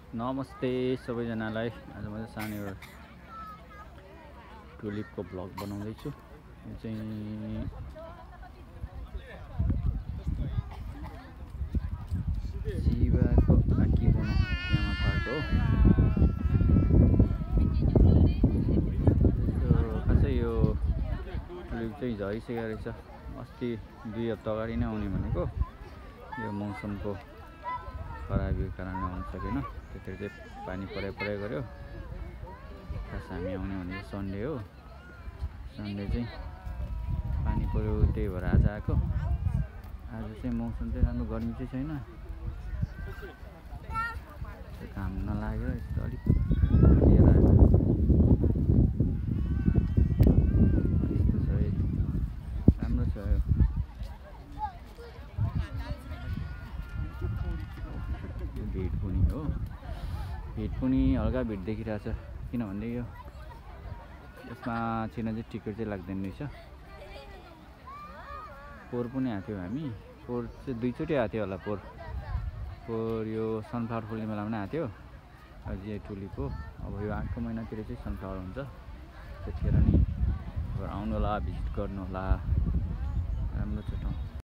नमस्ते सबैजनालाई। आज म सानो एउटा टुलिपको भ्लग बनाउँदैछु। यो चाहिँ शिवाको आँखी बनाउँ यहाँ पाएको हो। खासै यो टुलिप चाहिँ झरिसकेको रहेछ। अस्ति 2 हप्ता अगाडि नै आउने भनेको, यो मौसमको खराबीको कारणले आउन सकेन। त्यतिखेर चाहिँ पानी पराइ गऱ्यो। खास हामी आउने भनेको सन्डे हो। सन्डे चाहिँ पानी पऱ्यो, त्यही भएर आज आएको। आज चाहिँ मौसम चाहिँ राम्रो, गर्मी चाहिँ छैन। घाम नलागेर यस्तो अलिक लिएर आएको। यस्तो छ, राम्रो छ। यो भिड पनि हो। भिड पनि हल्का भिड देखिरहेछ, किनभने यसमा छिन चाहिँ टिकट चाहिँ लाग्दैन रहेछ। पोहोर पनि आएको थियो हामी। पोहोर चाहिँ 2 चोटि आएको थियो होला। पोहोर यो सनफ्लावर फुल्ने बेलामा पनि आएको थियो। अझै टुलिप हो। अब यो 8 को महिनातिर चाहिँ सनफ्लावर हुन्छ। त्यतिखेर नि आउनु होला, भिजिट गर्नु होला। राम्रो छ ठाउँ।